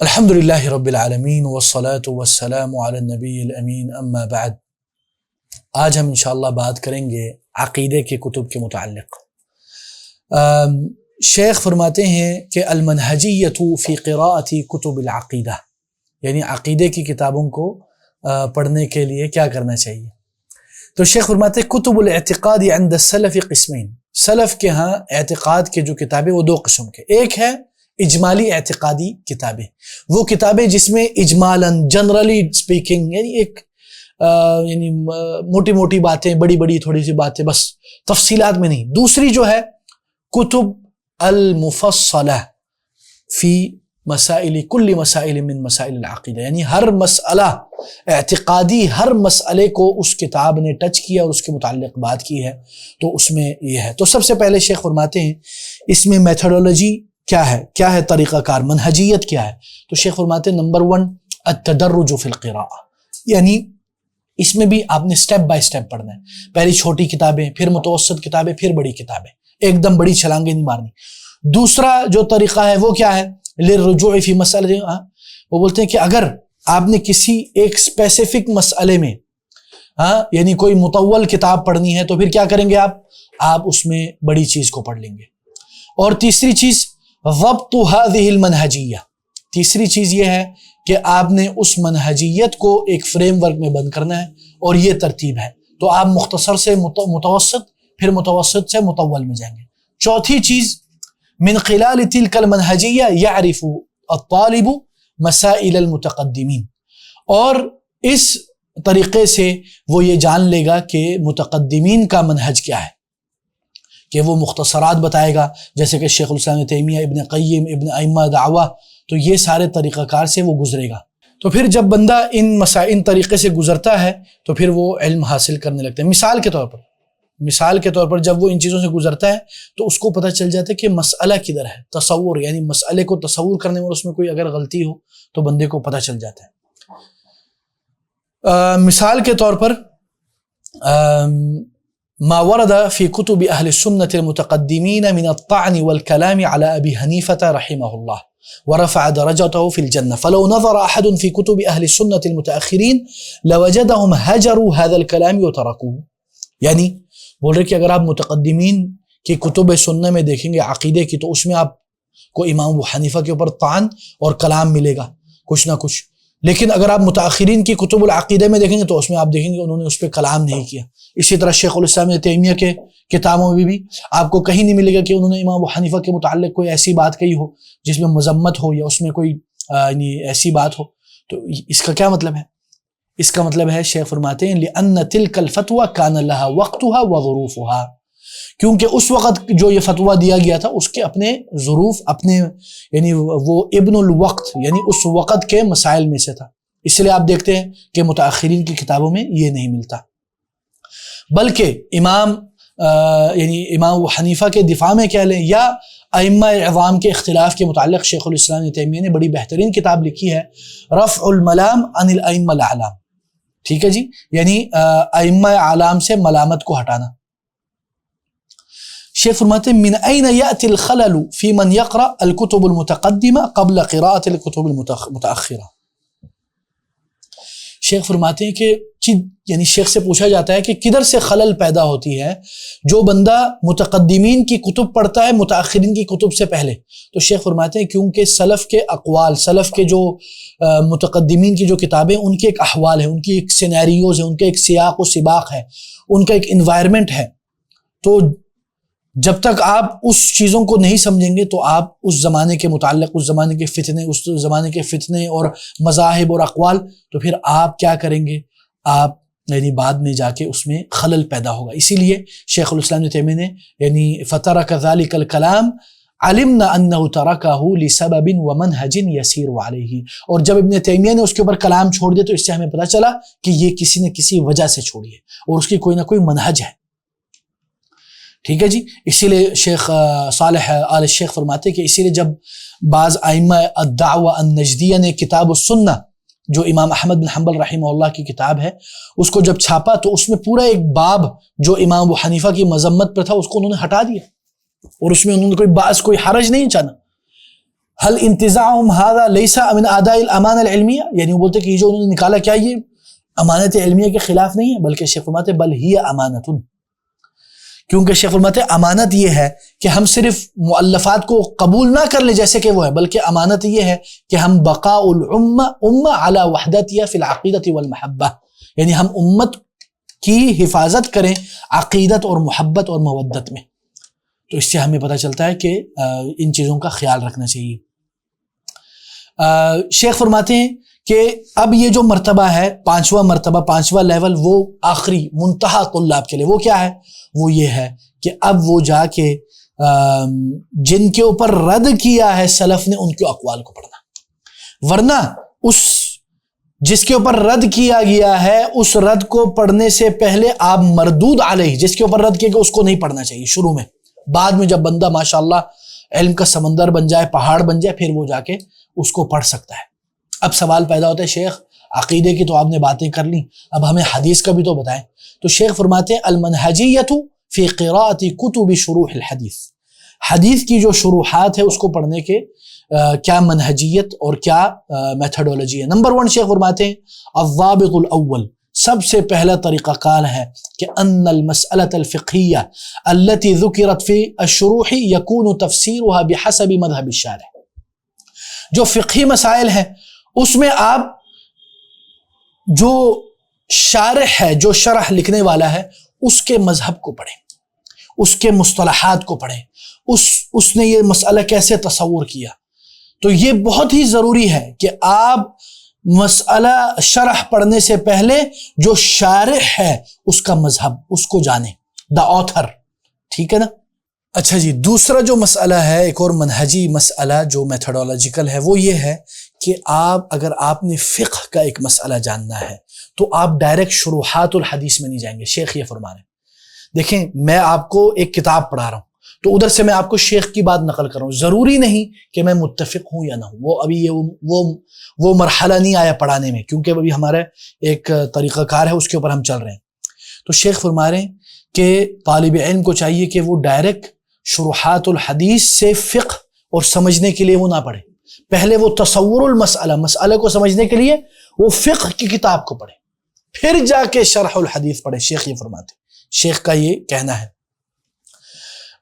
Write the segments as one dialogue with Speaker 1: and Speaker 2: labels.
Speaker 1: الحمدللہ رب العالمین والصلاة والسلام علی النبی الامین اما بعد۔ آج ہم انشاءاللہ بات کریں گے عقیدے کے کتب کے متعلق۔ شیخ فرماتے ہیں کہ المنہجیۃ فی قراءۃ کتب العقیدہ، یعنی عقیدے کی کتابوں کو پڑھنے کے لیے کیا کرنا چاہیے۔ تو شیخ فرماتے ہیں کتب الاعتقاد عند السلف قسمین، سلف کے ہاں اعتقاد کے جو کتابیں وہ دو قسم کے، ایک ہے اجمالی اعتقادی کتابیں، وہ کتابیں جس میں اجمالاً جنرلی اسپیکنگ یعنی ایک یعنی موٹی موٹی باتیں، بڑی بڑی تھوڑی سی باتیں، بس تفصیلات میں نہیں۔ دوسری جو ہے کتب المفصلہ فی مسائل کل مسائل من مسائل العقیدہ، یعنی ہر مسئلہ اعتقادی، ہر مسئلے کو اس کتاب نے ٹچ کیا اور اس کے متعلق بات کی ہے، تو اس میں یہ ہے۔ تو سب سے پہلے شیخ فرماتے ہیں اس میں میتھڈولوجی کیا ہے طریقہ کار، منہجیت کیا ہے۔ تو شیخ فرماتے ہیں نمبر 1 التدرج فی القراءہ، یعنی اس میں بھی آپ نے سٹیپ بائی سٹیپ پڑھنا ہے، پہلی چھوٹی کتابیں، پھر متوسط کتابیں، پھر بڑی کتابیں، ایک دم بڑی چھلانگیں نہیں مارنی۔ دوسرا جو طریقہ ہے وہ کیا ہے، للرجوع فی مسئلہ، وہ بولتے ہیں کہ اگر آپ نے کسی ایک اسپیسیفک مسئلے میں یعنی کوئی مطول کتاب پڑھنی ہے تو پھر کیا کریں گے، آپ اس میں بڑی چیز کو پڑھ لیں گے۔ اور تیسری چیز ضبط هذه المنہجیہ، تیسری چیز یہ ہے کہ آپ نے اس منہجیت کو ایک فریم ورک میں بند کرنا ہے، اور یہ ترتیب ہے۔ تو آپ مختصر سے متوسط، پھر متوسط سے مطول میں جائیں گے۔ چوتھی چیز من خلال تلك المنہجیہ یعرف الطالب مسائل المتقدمین، اور اس طریقے سے وہ یہ جان لے گا کہ متقدمین کا منہج کیا ہے، کہ وہ مختصرات بتائے گا، جیسے کہ شیخ الاسلام ابن تیمیہ، ابن قیم، ابن ائمہ دعوہ، تو یہ سارے طریقہ کار سے وہ گزرے گا۔ تو پھر جب بندہ ان طریقے سے گزرتا ہے تو پھر وہ علم حاصل کرنے لگتا ہے۔ مثال کے طور پر جب وہ ان چیزوں سے گزرتا ہے تو اس کو پتہ چل جاتا ہے کہ مسئلہ کدھر ہے، تصور، یعنی مسئلے کو تصور کرنے میں اس میں کوئی اگر غلطی ہو تو بندے کو پتہ چل جاتا ہے۔ مثال کے طور پر ما ورد في كتب أهل السنة المتقدمين من الطعن والكلام على أبي حنيفة رحمه الله ورفع درجته في الجنة، فلو نظر أحد في كتب أهل السنة المتأخرين لوجدهم هجروا هذا الكلام وتركوه، یعنی بول رہے کہ اگر آپ متقدمین کی کتب سنہ میں دیکھیں گے عقیدے کی، تو اس میں آپ کو امام ابو حنیفہ کے اوپر طعن اور کلام ملے گا کچھ نہ کچھ، لیکن اگر آپ متاخرین کی کتب العقیدہ میں دیکھیں گے تو اس میں آپ دیکھیں گے انہوں نے اس پہ کلام نہیں کیا۔ اسی طرح شیخ الاسلام ابن تیمیہ کے کتابوں میں بھی آپ کو کہیں نہیں ملے گا کہ انہوں نے امام ابو حنیفہ کے متعلق کوئی ایسی بات کہی ہو جس میں مذمت ہو، یا اس میں کوئی یعنی ایسی بات ہو۔ تو اس کا کیا مطلب ہے؟ اس کا مطلب ہے شیخ فرماتے ہیں لأن تلك الفتوى كان لها وقتها وظروفها، کیونکہ اس وقت جو یہ فتویٰ دیا گیا تھا اس کے اپنے ظروف، اپنے یعنی وہ ابن الوقت یعنی اس وقت کے مسائل میں سے تھا، اس لیے آپ دیکھتے ہیں کہ متاخرین کی کتابوں میں یہ نہیں ملتا۔ بلکہ امام ابو حنیفہ کے دفاع میں کہہ لیں یا ائمہ اعظام کے اختلاف کے متعلق شیخ الاسلام ابن تیمیہ نے بڑی بہترین کتاب لکھی ہے، رفع الملام عن الائمہ الاعلام، ٹھیک ہے جی، یعنی ائمہ اعلام سے ملامت کو ہٹانا۔ شیخ فرماتے ہیں من این یأتی الخلل فی من یقرأ الکتب المتقدمہ قبل قراءة الکتب المتأخرہ۔ شیخ فرماتے ہیں کہ یعنی شیخ سے پوچھا جاتا ہے کہ کدھر سے خلل پیدا ہوتی ہے جو بندہ متقدمین کی کتب پڑھتا ہے متاخرین کی کتب سے پہلے۔ تو شیخ فرماتے ہیں کیونکہ سلف کے اقوال، سلف کے جو متقدمین کی جو کتابیں، ان کے ایک احوال ہیں، ان کی ایک سینیریوز ہیں، ان کے ایک سیاق و سباق ہے، ان کا ایک انوائرمنٹ ہے۔ تو جب تک آپ اس چیزوں کو نہیں سمجھیں گے تو آپ اس زمانے کے متعلق، اس زمانے کے فتنے اور مذاہب اور اقوال، تو پھر آپ کیا کریں گے، آپ یعنی بعد میں جا کے اس میں خلل پیدا ہوگا۔ اسی لیے شیخ الاسلام ابن تیمیہ نے یعنی فَتَرَكَ ذَلِكَ الْكَلَامِ عَلِمْنَا أَنَّهُ تَرَكَهُ لِسَبَبٍ وَمَنْهَجٍ يَسِيرُ عَلَيْهِ، اور جب ابن تیمیہ نے اس کے اوپر کلام چھوڑ دیا تو اس سے ہمیں پتہ چلا کہ یہ کسی نہ کسی وجہ سے چھوڑی ہے اور اس کی کوئی نہ کوئی منہج ہے، ٹھیک ہے جی۔ اسی لیے شیخ صالح آل شیخ فرماتے کہ اسی لیے جب بعض ائمہ الدعوہ النجدیہ نے کتاب السنہ، جو امام احمد بن حنبل رحمہ اللہ کی کتاب ہے، اس کو جب چھاپا تو اس میں پورا ایک باب جو امام ابو حنیفہ کی مذمت پر تھا اس کو انہوں نے ہٹا دیا، اور اس میں انہوں نے کوئی باعث، کوئی حرج نہیں جانا۔ هل انتزاعهم هذا ليس من اداء الامانه العلميه، یعنی وہ بولتے کہ یہ جو انہوں نے نکالا کیا یہ امانت علمیہ کے خلاف نہیں ہے، بلکہ شیخ فرماتے بل ہی امانت، کیونکہ شیخ فرماتے امانت یہ ہے کہ ہم صرف مؤلفات کو قبول نہ کر لیں جیسے کہ وہ ہے، بلکہ امانت یہ ہے کہ ہم بقاء الامہ علی وحدتها فی العقیدۃ والمحبہ، یعنی ہم امت کی حفاظت کریں عقیدت اور محبت اور مودت میں. تو اس سے ہمیں پتہ چلتا ہے کہ ان چیزوں کا خیال رکھنا چاہیے. شیخ فرماتے ہیں کہ اب یہ جو مرتبہ ہے، پانچواں مرتبہ، پانچواں لیول، وہ آخری منتہا طلاب کے لیے وہ کیا ہے؟ وہ یہ ہے کہ اب وہ جا کے جن کے اوپر رد کیا ہے سلف نے ان کے اقوال کو پڑھنا، ورنہ اس جس کے اوپر رد کیا گیا ہے اس رد کو پڑھنے سے پہلے آپ مردود علیہ، جس کے اوپر رد کیا گیا اس کو نہیں پڑھنا چاہیے شروع میں. بعد میں جب بندہ ماشاءاللہ علم کا سمندر بن جائے، پہاڑ بن جائے، پھر وہ جا کے اس کو پڑھ سکتا ہے. اب سوال پیدا ہوتا ہے شیخ عقیدے کی تو آپ نے باتیں کر لی، اب ہمیں حدیث کا بھی تو بتائیں. تو شیخ فرماتے ہیں المنہجیۃ فی قراءۃ کتب شروح الحدیث، حدیث کی جو شروحات ہے اس کو پڑھنے کے کیا منہجیت اور کیا میتھڈولوجی ہے. نمبر 1 شیخ فرماتے ہیں الضابط الاول، سب سے پہلا طریقہ کار ہے کہ ان المسألة الفقہیہ التي ذکرت فی الشروح یکون تفسیرها بحسب مذہب الشارح. جو فقہی مسائل ہیں اس میں آپ جو شارح ہے، جو شرح لکھنے والا ہے، اس کے مذہب کو پڑھیں، اس کے مصطلحات کو پڑھیں، اس نے یہ مسئلہ کیسے تصور کیا. تو یہ بہت ہی ضروری ہے کہ آپ مسئلہ شرح پڑھنے سے پہلے جو شارح ہے اس کا مذہب، اس کو جانیں، دا آتھر. ٹھیک ہے نا؟ اچھا جی، دوسرا جو مسئلہ ہے، ایک اور منہجی مسئلہ جو میتھڈولوجیکل ہے، وہ یہ ہے کہ اگر آپ نے فقہ کا ایک مسئلہ جاننا ہے تو آپ ڈائریکٹ شروحات الحدیث میں نہیں جائیں گے. شیخ یہ فرما رہے ہیں، دیکھیں میں آپ کو ایک کتاب پڑھا رہا ہوں تو ادھر سے میں آپ کو شیخ کی بات نقل کر رہا ہوں، ضروری نہیں کہ میں متفق ہوں یا نہ ہوں، وہ ابھی وہ مرحلہ نہیں آیا پڑھانے میں، کیونکہ ابھی ہمارا ایک طریقہ کار ہے اس کے اوپر ہم چل رہے ہیں. تو شیخ فرما رہے ہیں کہ طالب علم کو چاہیے کہ وہ ڈائریکٹ شروحات الحدیث سے فقہ اور سمجھنے کے لیے وہ نہ پڑھے، پہلے وہ تصور المسئلہ، مسئلے کو سمجھنے کے لیے وہ فقہ کی کتاب کو پڑھے، پھر جا کے شرح الحدیث پڑھے. شیخ یہ فرماتے ہیں، شیخ کا یہ کہنا ہے.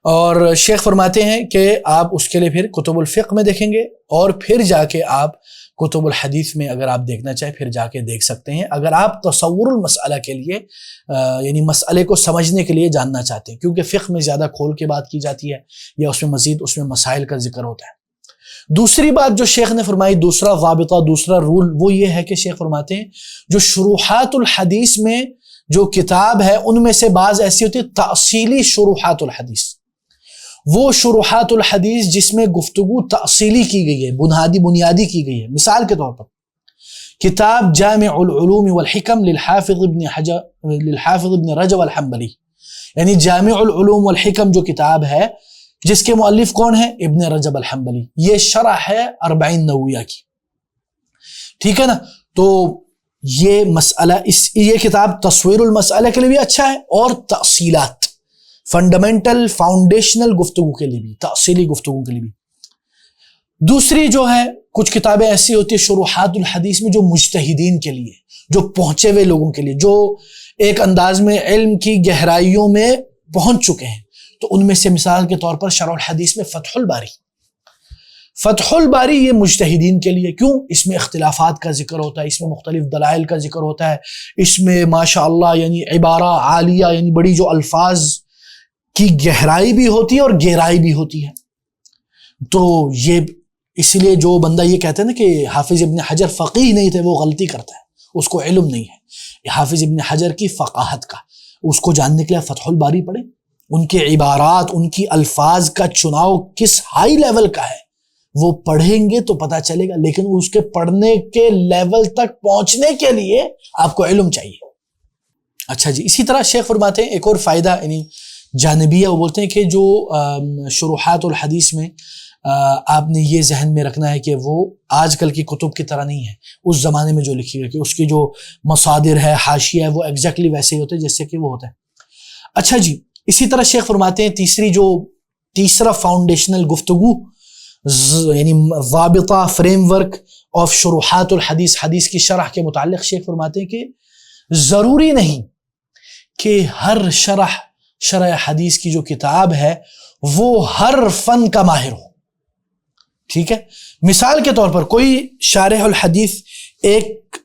Speaker 1: اور شیخ فرماتے ہیں کہ آپ اس کے لیے پھر کتب الفقہ میں دیکھیں گے، اور پھر جا کے آپ کتب الحدیث میں اگر آپ دیکھنا چاہیں پھر جا کے دیکھ سکتے ہیں، اگر آپ تصور المسئلہ کے لیے یعنی مسئلے کو سمجھنے کے لیے جاننا چاہتے ہیں، کیونکہ فقہ میں زیادہ کھول کے بات کی جاتی ہے یا اس میں مزید اس میں مسائل کا ذکر ہوتا ہے. دوسری بات جو شیخ نے فرمائی، دوسرا ضابطہ، دوسرا رول، وہ یہ ہے کہ شیخ فرماتے ہیں جو شروحات الحدیث میں جو کتاب ہے ان میں سے بعض ایسی ہوتی ہے تأصیلی شروحات الحدیث، وہ شروحات الحدیث جس میں گفتگو تأصیلی کی گئی ہے، بنیادی کی گئی ہے. مثال کے طور پر کتاب جامع العلوم والحکم للحافظ ابن رجب الحنبلی، یعنی جامع العلوم والحکم جو کتاب ہے جس کے مؤلف کون ہے؟ ابن رجب الحنبلی. یہ شرح ہے 40 نوویہ کی. ٹھیک ہے نا؟ تو یہ مسئلہ یہ کتاب تصویر المسئلہ کے لیے بھی اچھا ہے، اور تأصیلات، فنڈامنٹل فاؤنڈیشنل گفتگو کے لیے بھی، تأصیلی گفتگو کے لیے بھی. دوسری جو ہے کچھ کتابیں ایسی ہوتی ہیں شروحات الحدیث میں جو مجتہدین کے لیے، جو پہنچے ہوئے لوگوں کے لیے، جو ایک انداز میں علم کی گہرائیوں میں پہنچ چکے ہیں. تو ان میں سے مثال کے طور پر شرح الحدیث میں فتح الباری. فتح الباری یہ مجتہدین کے لیے، کیوں؟ اس میں اختلافات کا ذکر ہوتا ہے، اس میں مختلف دلائل کا ذکر ہوتا ہے، اس میں ماشاءاللہ یعنی عبارہ عالیہ، یعنی بڑی جو الفاظ کی گہرائی بھی ہوتی ہے اور گہرائی بھی ہوتی ہے. تو یہ اس لیے جو بندہ یہ کہتا ہے نا کہ حافظ ابن حجر فقیہ نہیں تھے، وہ غلطی کرتا ہے، اس کو علم نہیں ہے حافظ ابن حجر کی فقاہت کا. اس کو جاننے کے لیے فتح الباری پڑھیں، ان کے عبارات، ان کی الفاظ کا چناؤ کس ہائی لیول کا ہے وہ پڑھیں گے تو پتہ چلے گا. لیکن اس کے پڑھنے کے لیول تک پہنچنے کے لیے آپ کو علم چاہیے. اچھا جی، اسی طرح شیخ فرماتے ہیں ایک اور فائدہ یعنی جانبیہ، وہ بولتے ہیں کہ جو شروحات الحدیث میں آپ نے یہ ذہن میں رکھنا ہے کہ وہ آج کل کی کتب کی طرح نہیں ہے، اس زمانے میں جو لکھی گئی کہ اس کی جو مصادر ہے، حاشیہ ہے، وہ ایگزیکٹلی ویسے ہی ہوتے ہیں جیسے کہ وہ ہوتا ہے. اچھا جی، اسی طرح شیخ فرماتے ہیں تیسرا فاؤنڈیشنل گفتگو یعنی ضابطہ فریم ورک آف شروحات الحدیث، حدیث کی شرح کے متعلق شیخ فرماتے ہیں کہ ضروری نہیں کہ ہر شرح حدیث کی جو کتاب ہے وہ ہر فن کا ماہر ہو. ٹھیک ہے، مثال کے طور پر کوئی شارح الحدیث ایک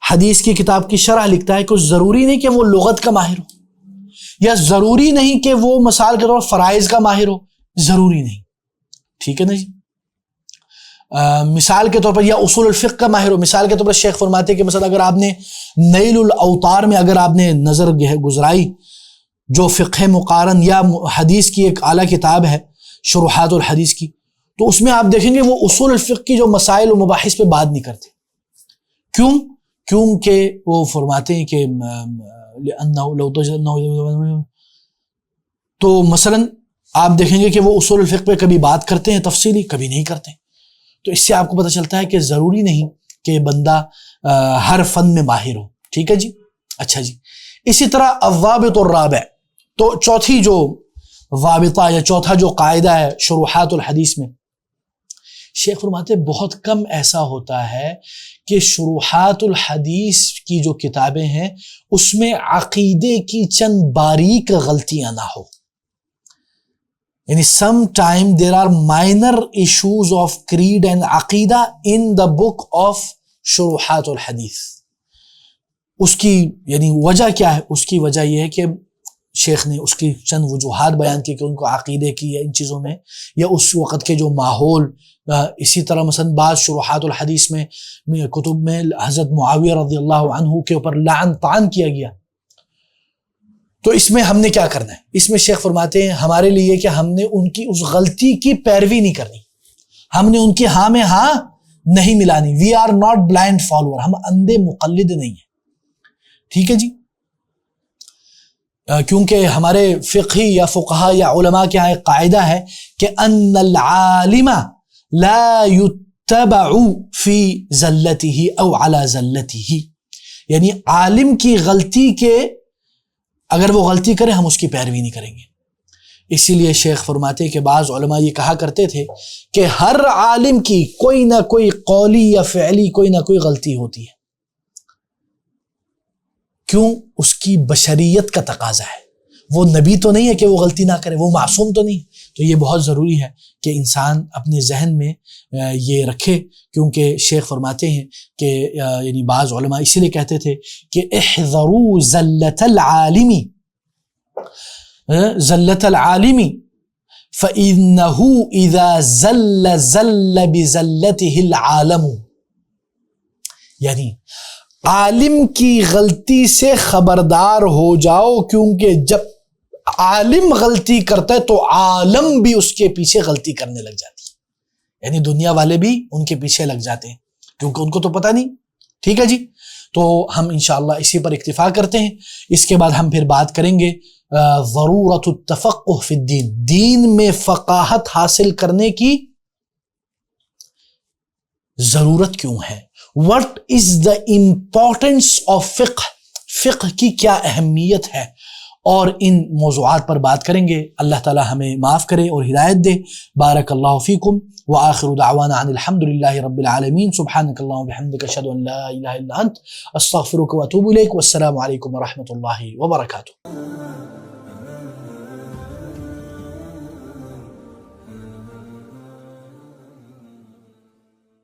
Speaker 1: حدیث کی کتاب کی شرح لکھتا ہے، کچھ ضروری نہیں کہ وہ لغت کا ماہر ہو، یا ضروری نہیں کہ وہ مثال کے طور پر فرائض کا ماہر ہو، ضروری نہیں. ٹھیک ہے نا جی. مثال کے طور پر یا اصول الفقہ کا ماہر ہو. مثال کے طور پر شیخ فرماتے ہیں کہ مثلا اگر آپ نے نیل الاوطار میں اگر آپ نے نظر گزرائی، جو فقہ مقارن یا حدیث کی ایک اعلیٰ کتاب ہے شروحات الحدیث کی، تو اس میں آپ دیکھیں گے وہ اصول الفقہ کی جو مسائل و مباحث پہ بات نہیں کرتے. کیونکہ وہ فرماتے ہیں کہ تو مثلا آپ دیکھیں گے کہ وہ اصول الفقہ پہ کبھی بات کرتے ہیں تفصیلی، کبھی نہیں کرتے. تو اس سے آپ کو پتہ چلتا ہے کہ ضروری نہیں کہ بندہ ہر فن میں ماہر ہو. ٹھیک ہے جی. اچھا جی، اسی طرح الضابط الرابع، تو چوتھی جو ضابطہ یا چوتھا جو قاعدہ ہے شروحات الحدیث میں، شیخ فرماتے بہت کم ایسا ہوتا ہے کہ شروحات الحدیث کی جو کتابیں ہیں اس میں عقیدے کی چند باریک غلطیاں نہ ہو. یعنی sometime there are minor issues of creed and عقیدہ in the book of شروحات الحدیث. اس کی یعنی وجہ کیا ہے؟ اس کی وجہ یہ ہے کہ شیخ نے اس کی چند وجوہات بیان کی کہ ان کو عقیدے کی یا ان چیزوں میں یا اس وقت کے جو ماحول، اسی طرح مثلا بعض شروحات الحدیث میں کتب میں حضرت معاویہ رضی اللہ عنہ کے اوپر لعن طعن کیا گیا. تو اس میں ہم نے کیا کرنا ہے؟ اس میں شیخ فرماتے ہیں ہمارے لیے کہ ہم نے ان کی اس غلطی کی پیروی نہیں کرنی، ہم نے ان کی ہاں میں ہاں نہیں ملانی. We are not blind follower, ہم اندھے مقلد نہیں ہیں. ٹھیک ہے جی. کیونکہ ہمارے فقہی یا فقہا یا علماء کے یہاں ایک قاعدہ ہے کہ ان العالم لا يتبع فی زلته او علی زلته، یعنی عالم کی غلطی کے اگر وہ غلطی کرے ہم اس کی پیروی نہیں کریں گے. اسی لیے شیخ فرماتے کہ بعض علماء یہ کہا کرتے تھے کہ ہر عالم کی کوئی نہ کوئی قولی یا فعلی کوئی نہ کوئی غلطی ہوتی ہے. کیوں؟ اس کی بشریت کا تقاضا ہے. وہ نبی تو نہیں ہے کہ وہ غلطی نہ کرے، وہ معصوم تو نہیں. تو یہ بہت ضروری ہے کہ انسان اپنے ذہن میں یہ رکھے، کیونکہ شیخ فرماتے ہیں کہ یعنی بعض علماء اسی لیے کہتے تھے کہ احذروا زلت العالم فإنه اذا زل بزلته العالم. یعنی عالم کی غلطی سے خبردار ہو جاؤ، کیونکہ جب عالم غلطی کرتا ہے تو عالم بھی اس کے پیچھے غلطی کرنے لگ جاتی ہے. یعنی دنیا والے بھی ان کے پیچھے لگ جاتے ہیں کیونکہ ان کو تو پتہ نہیں. ٹھیک ہے جی. تو ہم انشاءاللہ اسی پر اکتفا کرتے ہیں. اس کے بعد ہم پھر بات کریں گے ضرورت التفقہ فی الدین، دین میں فقاہت حاصل کرنے کی ضرورت کیوں ہے. What is the importance of فقہ، فقہ کی کیا اہمیت ہے، اور ان موضوعات پر بات کریں گے. اللہ تعالی ہمیں معاف کرے اور ہدایت دے. بارک اللہ فیکم وآخر دعوانا عن الحمد للہ رب العالمین. سبحانک اللہم وبحمدک اشہد ان لا الہ الا انت استغفرک واتوب الیک. والسلام علیکم ورحمۃ اللہ وبرکاتہ.